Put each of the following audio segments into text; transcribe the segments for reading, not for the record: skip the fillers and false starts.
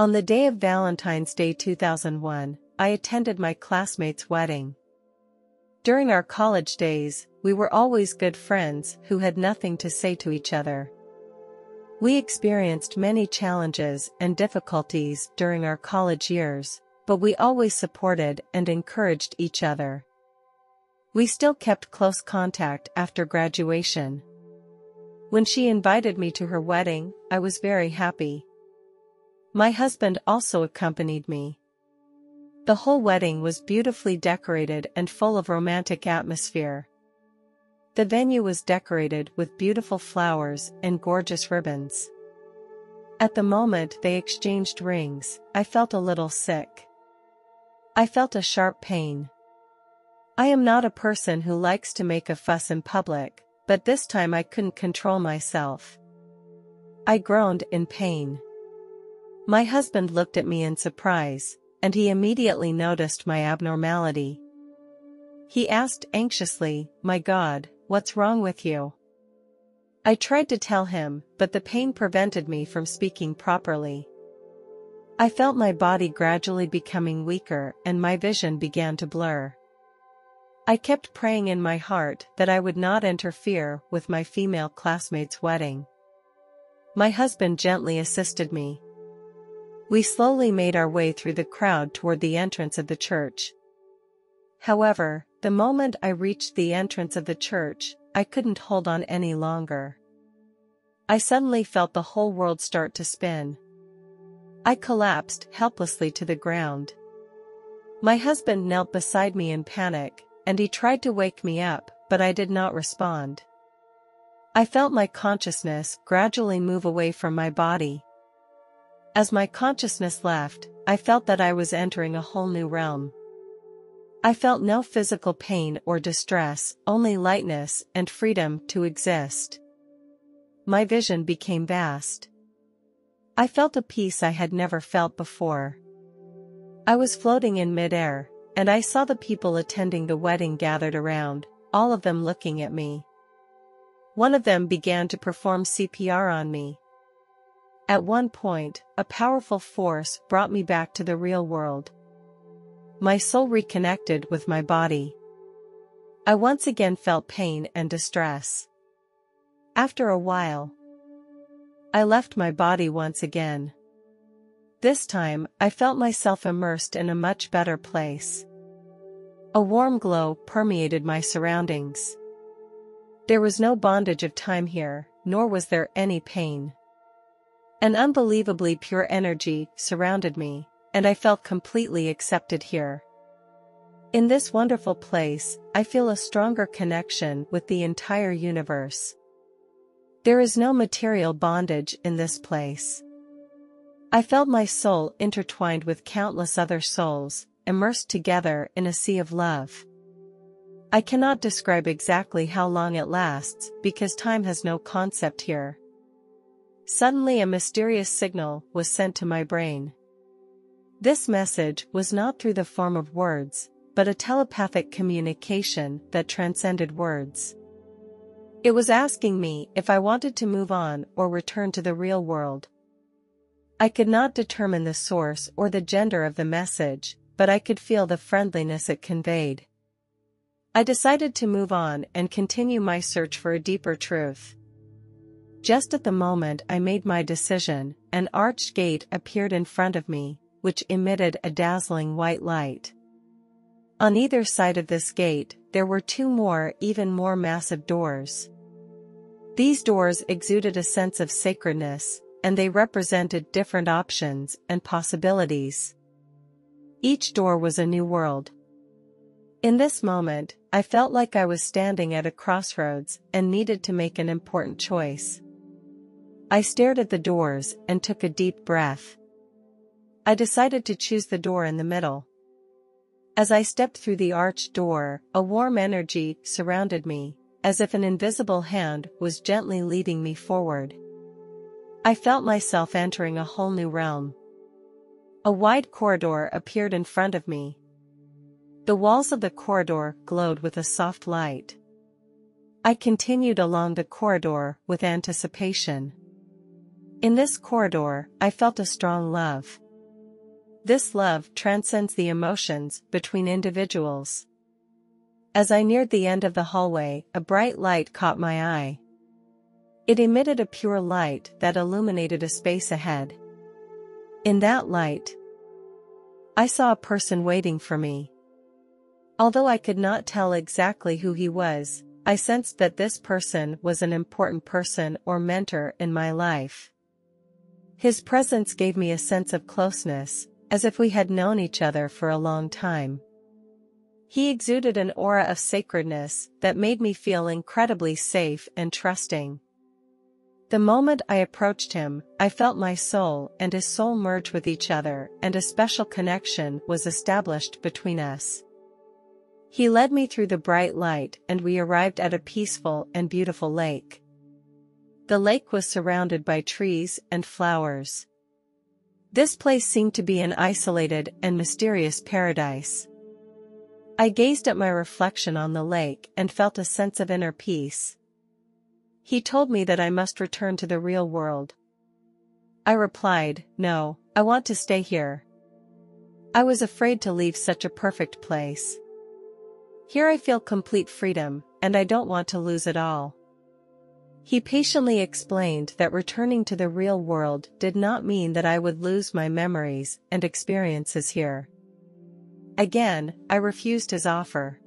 On the day of Valentine's Day 2001, I attended my classmate's wedding. During our college days, we were always good friends who had nothing to say to each other. We experienced many challenges and difficulties during our college years, but we always supported and encouraged each other. We still kept close contact after graduation. When she invited me to her wedding, I was very happy. My husband also accompanied me. The whole wedding was beautifully decorated and full of romantic atmosphere. The venue was decorated with beautiful flowers and gorgeous ribbons. At the moment they exchanged rings, I felt a little sick. I felt a sharp pain. I am not a person who likes to make a fuss in public, but this time I couldn't control myself. I groaned in pain. My husband looked at me in surprise, and he immediately noticed my abnormality. He asked anxiously, "My God, what's wrong with you?" I tried to tell him, but the pain prevented me from speaking properly. I felt my body gradually becoming weaker and my vision began to blur. I kept praying in my heart that I would not interfere with my female classmate's wedding. My husband gently assisted me. We slowly made our way through the crowd toward the entrance of the church. However, the moment I reached the entrance of the church, I couldn't hold on any longer. I suddenly felt the whole world start to spin. I collapsed helplessly to the ground. My husband knelt beside me in panic, and he tried to wake me up, but I did not respond. I felt my consciousness gradually move away from my body. As my consciousness left, I felt that I was entering a whole new realm. I felt no physical pain or distress, only lightness and freedom to exist. My vision became vast. I felt a peace I had never felt before. I was floating in midair, and I saw the people attending the wedding gathered around, all of them looking at me. One of them began to perform CPR on me. At one point, a powerful force brought me back to the real world. My soul reconnected with my body. I once again felt pain and distress. After a while, I left my body once again. This time, I felt myself immersed in a much better place. A warm glow permeated my surroundings. There was no bondage of time here, nor was there any pain. An unbelievably pure energy surrounded me, and I felt completely accepted here. In this wonderful place, I feel a stronger connection with the entire universe. There is no material bondage in this place. I felt my soul intertwined with countless other souls, immersed together in a sea of love. I cannot describe exactly how long it lasts because time has no concept here. Suddenly a mysterious signal was sent to my brain. This message was not through the form of words, but a telepathic communication that transcended words. It was asking me if I wanted to move on or return to the real world. I could not determine the source or the gender of the message, but I could feel the friendliness it conveyed. I decided to move on and continue my search for a deeper truth. Just at the moment I made my decision, an arched gate appeared in front of me, which emitted a dazzling white light. On either side of this gate, there were two more, even more massive doors. These doors exuded a sense of sacredness, and they represented different options and possibilities. Each door was a new world. In this moment, I felt like I was standing at a crossroads and needed to make an important choice. I stared at the doors and took a deep breath. I decided to choose the door in the middle. As I stepped through the arched door, a warm energy surrounded me, as if an invisible hand was gently leading me forward. I felt myself entering a whole new realm. A wide corridor appeared in front of me. The walls of the corridor glowed with a soft light. I continued along the corridor with anticipation. In this corridor, I felt a strong love. This love transcends the emotions between individuals. As I neared the end of the hallway, a bright light caught my eye. It emitted a pure light that illuminated a space ahead. In that light, I saw a person waiting for me. Although I could not tell exactly who he was, I sensed that this person was an important person or mentor in my life. His presence gave me a sense of closeness, as if we had known each other for a long time. He exuded an aura of sacredness that made me feel incredibly safe and trusting. The moment I approached him, I felt my soul and his soul merge with each other, and a special connection was established between us. He led me through the bright light and we arrived at a peaceful and beautiful lake. The lake was surrounded by trees and flowers. This place seemed to be an isolated and mysterious paradise. I gazed at my reflection on the lake and felt a sense of inner peace. He told me that I must return to the real world. I replied, "No, I want to stay here." I was afraid to leave such a perfect place. Here I feel complete freedom, and I don't want to lose it all. He patiently explained that returning to the real world did not mean that I would lose my memories and experiences here. Again, I refused his offer.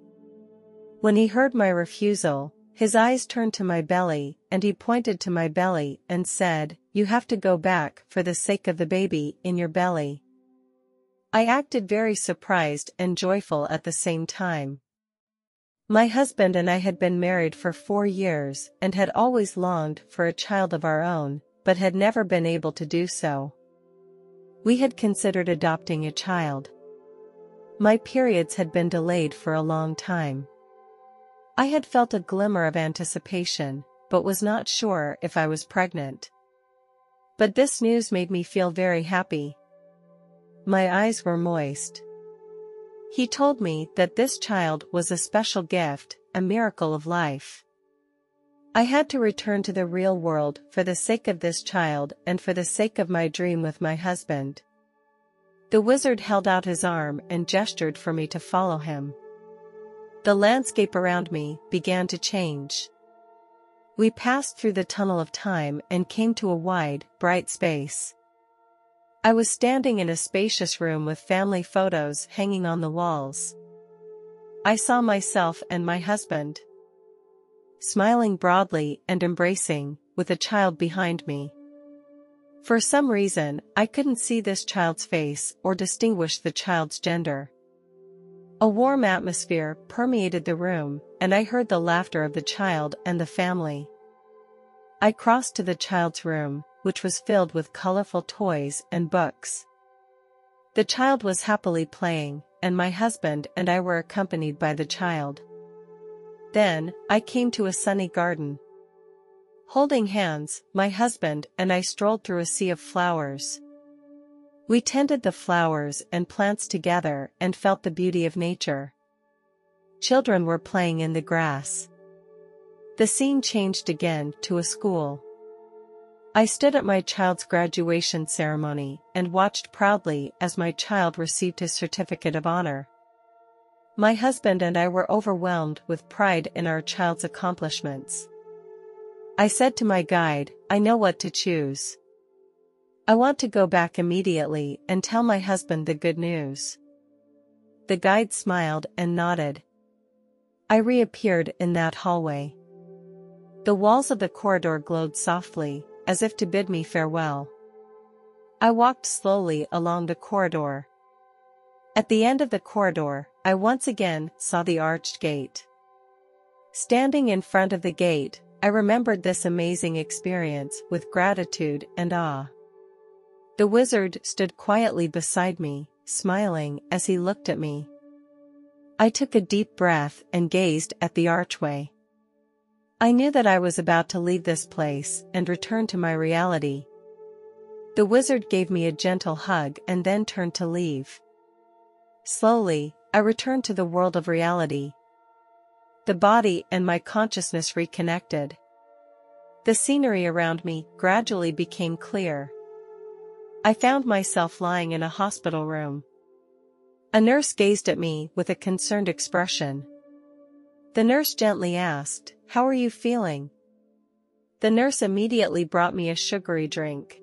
When he heard my refusal, his eyes turned to my belly, and he pointed to my belly and said, "You have to go back for the sake of the baby in your belly." I acted very surprised and joyful at the same time. My husband and I had been married for 4 years and had always longed for a child of our own, but had never been able to do so. We had considered adopting a child. My periods had been delayed for a long time. I had felt a glimmer of anticipation, but was not sure if I was pregnant. But this news made me feel very happy. My eyes were moist. He told me that this child was a special gift, a miracle of life. I had to return to the real world for the sake of this child and for the sake of my dream with my husband. The wizard held out his arm and gestured for me to follow him. The landscape around me began to change. We passed through the tunnel of time and came to a wide, bright space. I was standing in a spacious room with family photos hanging on the walls. I saw myself and my husband, smiling broadly and embracing, with a child behind me. For some reason, I couldn't see this child's face or distinguish the child's gender. A warm atmosphere permeated the room, and I heard the laughter of the child and the family. I crossed to the child's room, which was filled with colorful toys and books. The child was happily playing, and my husband and I were accompanied by the child. Then, I came to a sunny garden. Holding hands, my husband and I strolled through a sea of flowers. We tended the flowers and plants together and felt the beauty of nature. Children were playing in the grass. The scene changed again to a school. I stood at my child's graduation ceremony and watched proudly as my child received his certificate of honor. My husband and I were overwhelmed with pride in our child's accomplishments. I said to my guide, "I know what to choose. I want to go back immediately and tell my husband the good news." The guide smiled and nodded. I reappeared in that hallway. The walls of the corridor glowed softly, as if to bid me farewell. I walked slowly along the corridor. At the end of the corridor, I once again saw the arched gate. Standing in front of the gate, I remembered this amazing experience with gratitude and awe. The wizard stood quietly beside me, smiling as he looked at me. I took a deep breath and gazed at the archway. I knew that I was about to leave this place and return to my reality. The wizard gave me a gentle hug and then turned to leave. Slowly, I returned to the world of reality. The body and my consciousness reconnected. The scenery around me gradually became clear. I found myself lying in a hospital room. A nurse gazed at me with a concerned expression. The nurse gently asked, "How are you feeling?" The nurse immediately brought me a sugary drink.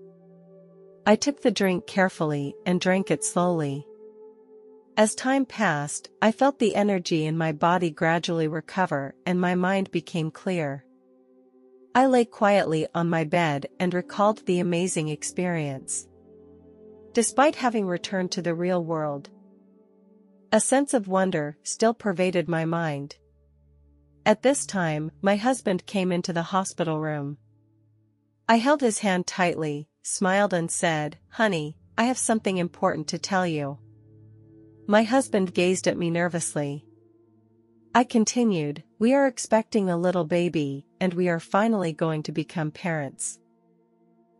I took the drink carefully and drank it slowly. As time passed, I felt the energy in my body gradually recover and my mind became clear. I lay quietly on my bed and recalled the amazing experience. Despite having returned to the real world, a sense of wonder still pervaded my mind. At this time, my husband came into the hospital room. I held his hand tightly, smiled and said, "Honey, I have something important to tell you." My husband gazed at me nervously. I continued, "We are expecting a little baby, and we are finally going to become parents."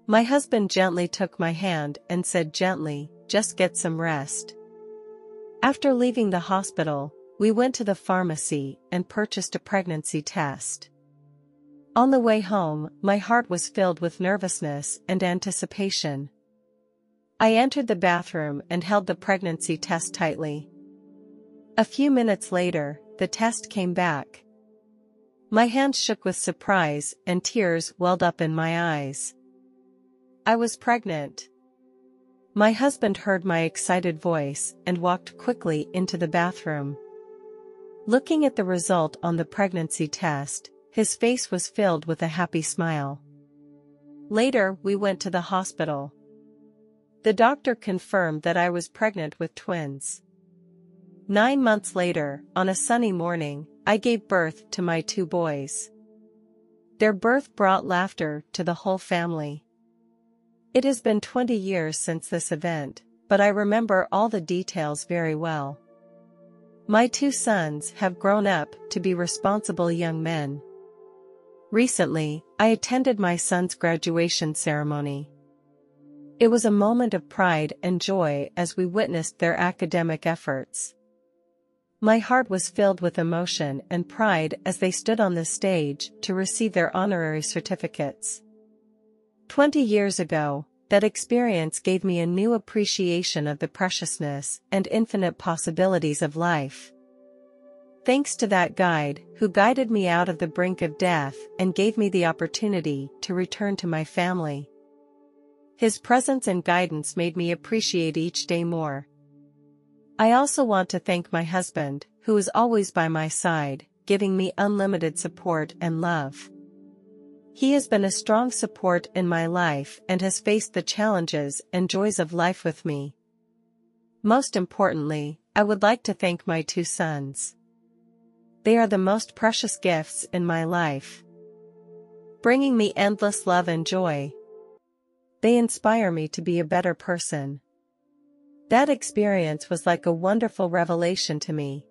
My husband gently took my hand and said gently, "Just get some rest." After leaving the hospital, we went to the pharmacy and purchased a pregnancy test. On the way home, my heart was filled with nervousness and anticipation. I entered the bathroom and held the pregnancy test tightly. A few minutes later, the test came back. My hand shook with surprise and tears welled up in my eyes. I was pregnant. My husband heard my excited voice and walked quickly into the bathroom. Looking at the result on the pregnancy test, his face was filled with a happy smile. Later, we went to the hospital. The doctor confirmed that I was pregnant with twins. 9 months later, on a sunny morning, I gave birth to my 2 boys. Their birth brought laughter to the whole family. It has been 20 years since this event, but I remember all the details very well. My 2 sons have grown up to be responsible young men. Recently, I attended my son's graduation ceremony. It was a moment of pride and joy as we witnessed their academic efforts. My heart was filled with emotion and pride as they stood on the stage to receive their honorary certificates. 20 years ago, that experience gave me a new appreciation of the preciousness and infinite possibilities of life. Thanks to that guide, who guided me out of the brink of death and gave me the opportunity to return to my family. His presence and guidance made me appreciate each day more. I also want to thank my husband, who is always by my side, giving me unlimited support and love. He has been a strong support in my life and has faced the challenges and joys of life with me. Most importantly, I would like to thank my 2 sons. They are the most precious gifts in my life, bringing me endless love and joy. They inspire me to be a better person. That experience was like a wonderful revelation to me.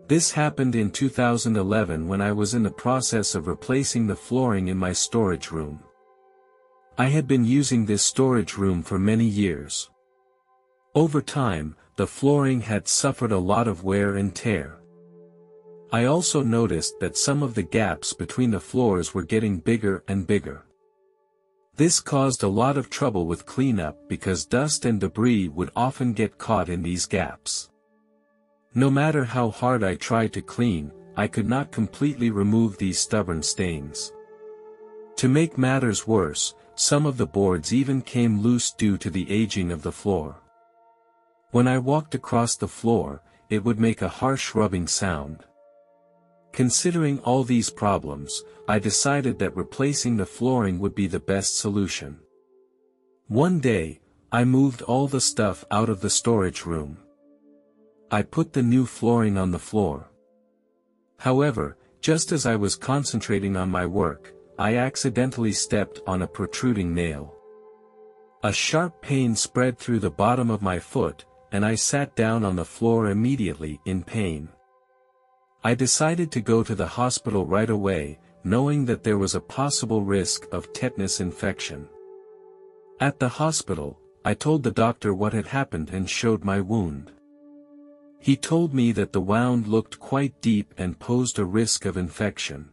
This happened in 2011 when I was in the process of replacing the flooring in my storage room. I had been using this storage room for many years. Over time, the flooring had suffered a lot of wear and tear. I also noticed that some of the gaps between the floors were getting bigger and bigger. This caused a lot of trouble with cleanup because dust and debris would often get caught in these gaps. No matter how hard I tried to clean, I could not completely remove these stubborn stains. To make matters worse, some of the boards even came loose due to the aging of the floor. When I walked across the floor, it would make a harsh rubbing sound. Considering all these problems, I decided that replacing the flooring would be the best solution. One day, I moved all the stuff out of the storage room. I put the new flooring on the floor. However, just as I was concentrating on my work, I accidentally stepped on a protruding nail. A sharp pain spread through the bottom of my foot, and I sat down on the floor immediately in pain. I decided to go to the hospital right away, knowing that there was a possible risk of tetanus infection. At the hospital, I told the doctor what had happened and showed my wound. He told me that the wound looked quite deep and posed a risk of infection.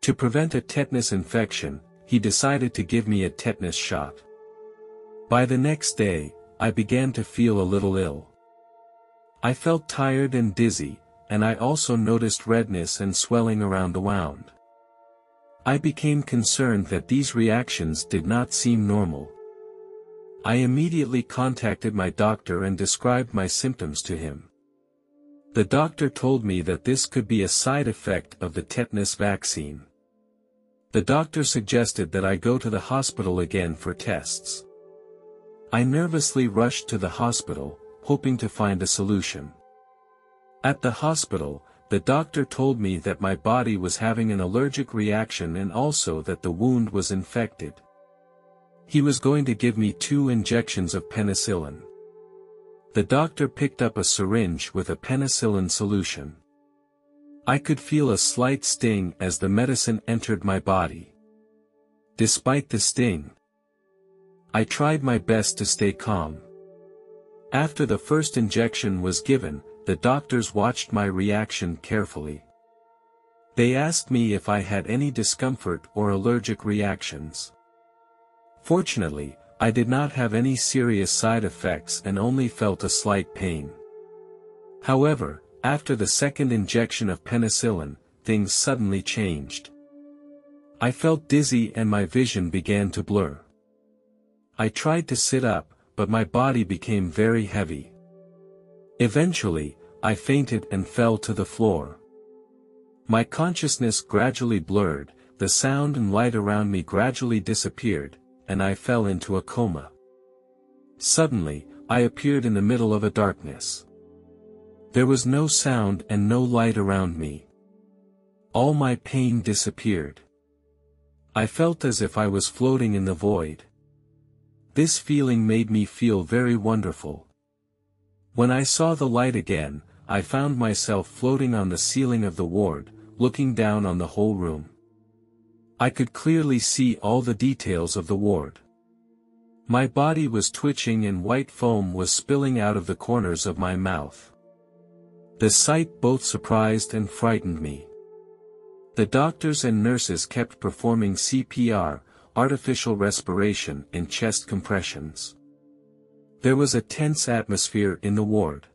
To prevent a tetanus infection, he decided to give me a tetanus shot. By the next day, I began to feel a little ill. I felt tired and dizzy, and I also noticed redness and swelling around the wound. I became concerned that these reactions did not seem normal. I immediately contacted my doctor and described my symptoms to him. The doctor told me that this could be a side effect of the tetanus vaccine. The doctor suggested that I go to the hospital again for tests. I nervously rushed to the hospital, hoping to find a solution. At the hospital, the doctor told me that my body was having an allergic reaction and also that the wound was infected. He was going to give me 2 injections of penicillin. The doctor picked up a syringe with a penicillin solution. I could feel a slight sting as the medicine entered my body. Despite the sting, I tried my best to stay calm. After the first injection was given, the doctors watched my reaction carefully. They asked me if I had any discomfort or allergic reactions. Fortunately, I did not have any serious side effects and only felt a slight pain. However, after the second injection of penicillin, things suddenly changed. I felt dizzy and my vision began to blur. I tried to sit up, but my body became very heavy. Eventually, I fainted and fell to the floor. My consciousness gradually blurred, the sound and light around me gradually disappeared, and I fell into a coma. Suddenly, I appeared in the middle of a darkness. There was no sound and no light around me. All my pain disappeared. I felt as if I was floating in the void. This feeling made me feel very wonderful. When I saw the light again, I found myself floating on the ceiling of the ward, looking down on the whole room. I could clearly see all the details of the ward. My body was twitching and white foam was spilling out of the corners of my mouth. The sight both surprised and frightened me. The doctors and nurses kept performing CPR, artificial respiration and chest compressions. There was a tense atmosphere in the ward.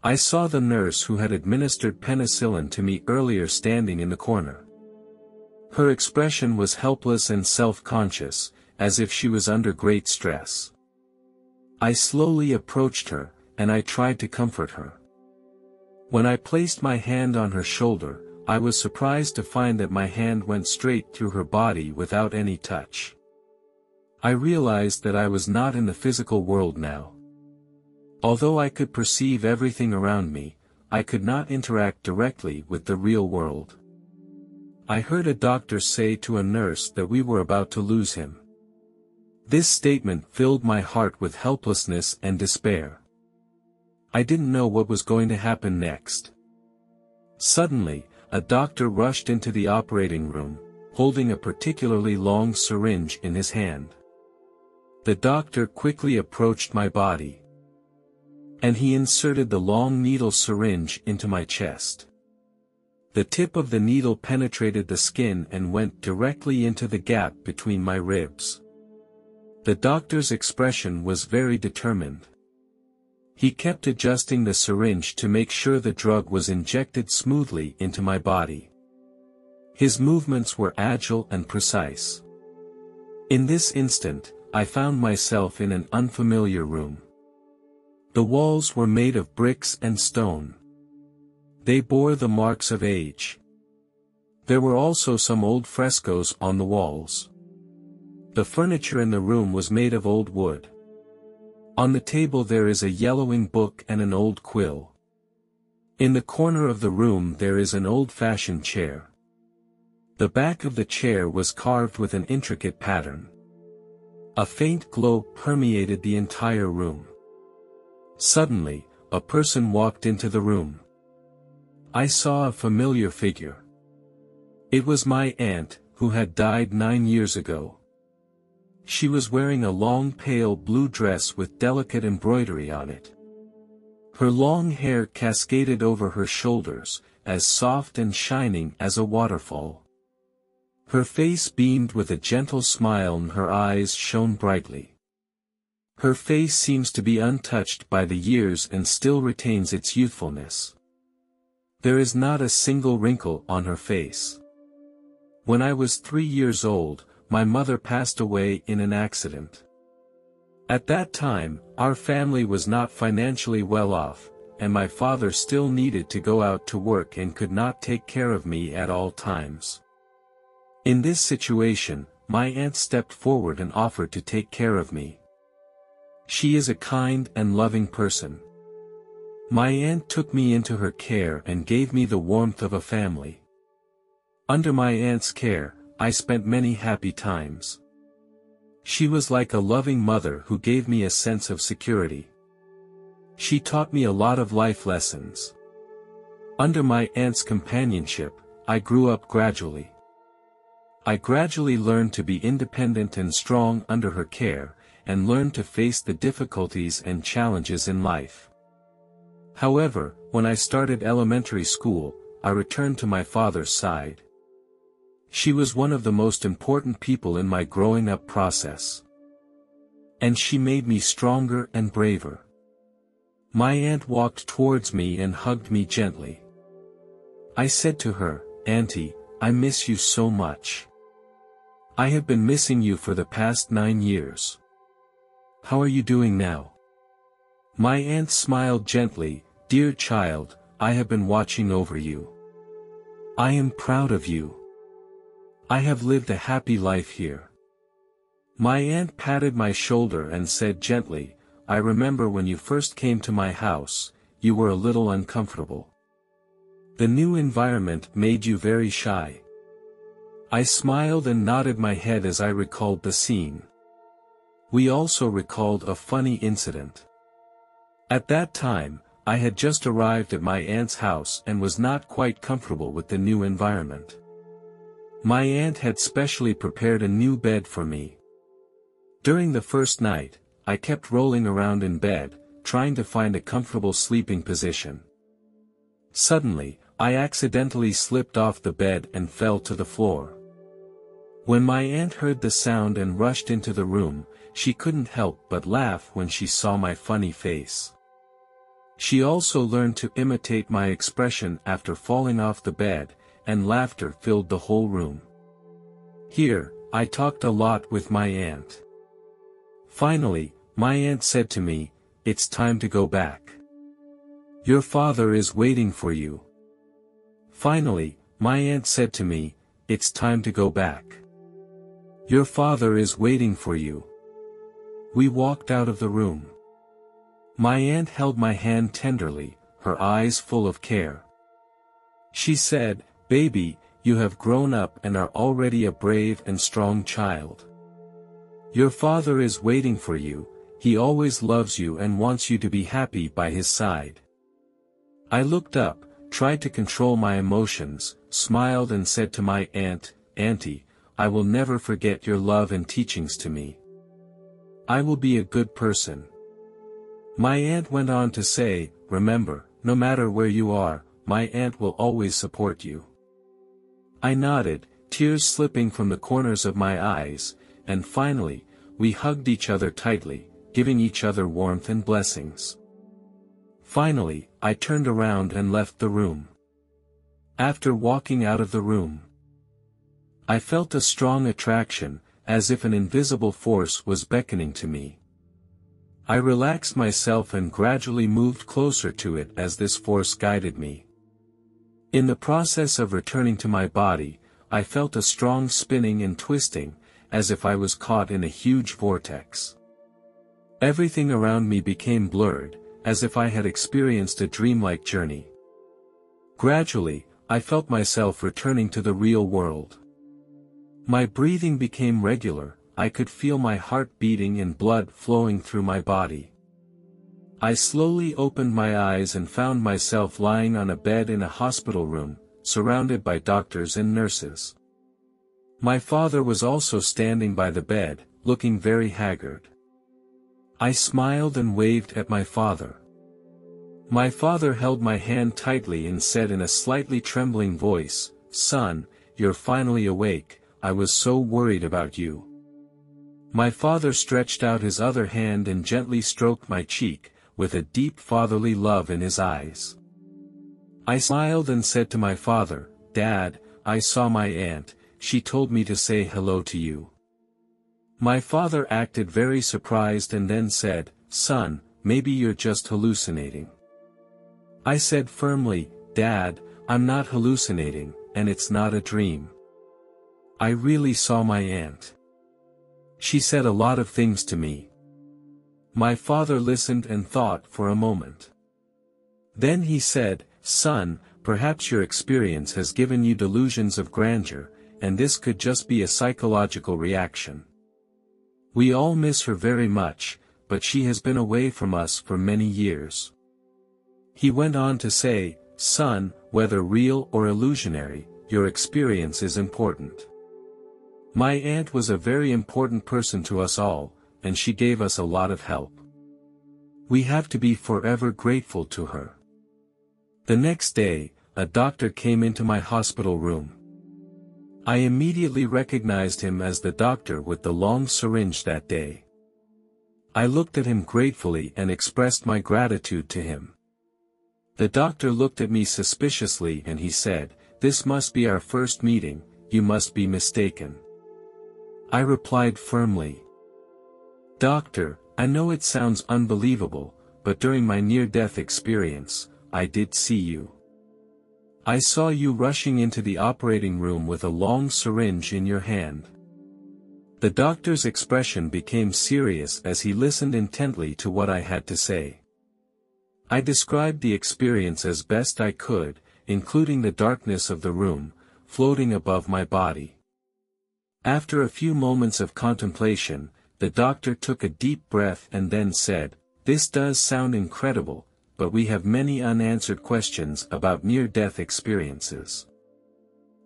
I saw the nurse who had administered penicillin to me earlier standing in the corner. Her expression was helpless and self-conscious, as if she was under great stress. I slowly approached her, and I tried to comfort her. When I placed my hand on her shoulder, I was surprised to find that my hand went straight through her body without any touch. I realized that I was not in the physical world now. Although I could perceive everything around me, I could not interact directly with the real world. I heard a doctor say to a nurse that we were about to lose him. This statement filled my heart with helplessness and despair. I didn't know what was going to happen next. Suddenly, a doctor rushed into the operating room, holding a particularly long syringe in his hand. The doctor quickly approached my body, and he inserted the long needle syringe into my chest. The tip of the needle penetrated the skin and went directly into the gap between my ribs. The doctor's expression was very determined. He kept adjusting the syringe to make sure the drug was injected smoothly into my body. His movements were agile and precise. In this instant, I found myself in an unfamiliar room. The walls were made of bricks and stone. They bore the marks of age. There were also some old frescoes on the walls. The furniture in the room was made of old wood. On the table there is a yellowing book and an old quill. In the corner of the room there is an old-fashioned chair. The back of the chair was carved with an intricate pattern. A faint glow permeated the entire room. Suddenly, a person walked into the room. I saw a familiar figure. It was my aunt, who had died 9 years ago. She was wearing a long pale blue dress with delicate embroidery on it. Her long hair cascaded over her shoulders, as soft and shining as a waterfall. Her face beamed with a gentle smile and her eyes shone brightly. Her face seems to be untouched by the years and still retains its youthfulness. There is not a single wrinkle on her face. When I was 3 years old, my mother passed away in an accident. At that time, our family was not financially well off, and my father still needed to go out to work and could not take care of me at all times. In this situation, my aunt stepped forward and offered to take care of me. She is a kind and loving person. My aunt took me into her care and gave me the warmth of a family. Under my aunt's care, I spent many happy times. She was like a loving mother who gave me a sense of security. She taught me a lot of life lessons. Under my aunt's companionship, I grew up gradually. I gradually learned to be independent and strong under her care, and learned to face the difficulties and challenges in life. However, when I started elementary school, I returned to my father's side. She was one of the most important people in my growing up process. And she made me stronger and braver. My aunt walked towards me and hugged me gently. I said to her, "Auntie, I miss you so much. I have been missing you for the past 9 years. How are you doing now?" My aunt smiled gently, "Dear child, I have been watching over you. I am proud of you. I have lived a happy life here." My aunt patted my shoulder and said gently, "I remember when you first came to my house, you were a little uncomfortable. The new environment made you very shy." I smiled and nodded my head as I recalled the scene. We also recalled a funny incident. At that time, I had just arrived at my aunt's house and was not quite comfortable with the new environment. My aunt had specially prepared a new bed for me. During the first night, I kept rolling around in bed, trying to find a comfortable sleeping position. Suddenly, I accidentally slipped off the bed and fell to the floor. When my aunt heard the sound and rushed into the room, she couldn't help but laugh when she saw my funny face. She also learned to imitate my expression after falling off the bed, and laughter filled the whole room. Here, I talked a lot with my aunt. Finally, my aunt said to me, "It's time to go back. Your father is waiting for you." Finally, my aunt said to me, "It's time to go back. Your father is waiting for you." We walked out of the room. My aunt held my hand tenderly, her eyes full of care. She said, "Baby, you have grown up and are already a brave and strong child. Your father is waiting for you, he always loves you and wants you to be happy by his side." I looked up, tried to control my emotions, smiled and said to my aunt, "Auntie, I will never forget your love and teachings to me. I will be a good person." My aunt went on to say, "Remember, no matter where you are, my aunt will always support you." I nodded, tears slipping from the corners of my eyes, and finally, we hugged each other tightly, giving each other warmth and blessings. Finally, I turned around and left the room. After walking out of the room, I felt a strong attraction, as if an invisible force was beckoning to me. I relaxed myself and gradually moved closer to it as this force guided me. In the process of returning to my body, I felt a strong spinning and twisting, as if I was caught in a huge vortex. Everything around me became blurred, as if I had experienced a dreamlike journey. Gradually, I felt myself returning to the real world. My breathing became regular, I could feel my heart beating and blood flowing through my body. I slowly opened my eyes and found myself lying on a bed in a hospital room, surrounded by doctors and nurses. My father was also standing by the bed, looking very haggard. I smiled and waved at my father. My father held my hand tightly and said in a slightly trembling voice, "Son, you're finally awake, I was so worried about you." My father stretched out his other hand and gently stroked my cheek, with a deep fatherly love in his eyes. I smiled and said to my father, "Dad, I saw my aunt, she told me to say hello to you." My father acted very surprised and then said, "Son, maybe you're just hallucinating." I said firmly, "Dad, I'm not hallucinating, and it's not a dream. I really saw my aunt. She said a lot of things to me." My father listened and thought for a moment. Then he said, "Son, perhaps your experience has given you delusions of grandeur, and this could just be a psychological reaction. We all miss her very much, but she has been away from us for many years." He went on to say, "Son, whether real or illusionary, your experience is important. My aunt was a very important person to us all, and she gave us a lot of help. We have to be forever grateful to her." The next day, a doctor came into my hospital room. I immediately recognized him as the doctor with the long syringe that day. I looked at him gratefully and expressed my gratitude to him. The doctor looked at me suspiciously and he said, "This must be our first meeting, you must be mistaken." I replied firmly, "Doctor, I know it sounds unbelievable, but during my near-death experience, I did see you. I saw you rushing into the operating room with a long syringe in your hand." The doctor's expression became serious as he listened intently to what I had to say. I described the experience as best I could, including the darkness of the room, floating above my body. After a few moments of contemplation, the doctor took a deep breath and then said, "This does sound incredible, but we have many unanswered questions about near-death experiences.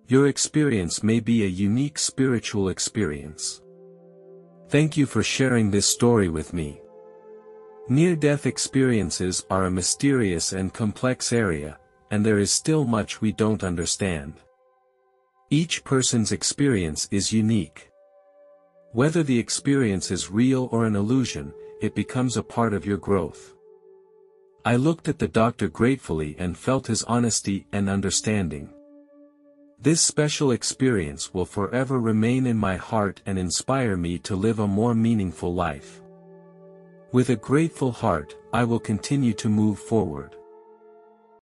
Your experience may be a unique spiritual experience. Thank you for sharing this story with me. Near-death experiences are a mysterious and complex area, and there is still much we don't understand. Each person's experience is unique. Whether the experience is real or an illusion, it becomes a part of your growth." I looked at the doctor gratefully and felt his honesty and understanding. This special experience will forever remain in my heart and inspire me to live a more meaningful life. With a grateful heart, I will continue to move forward.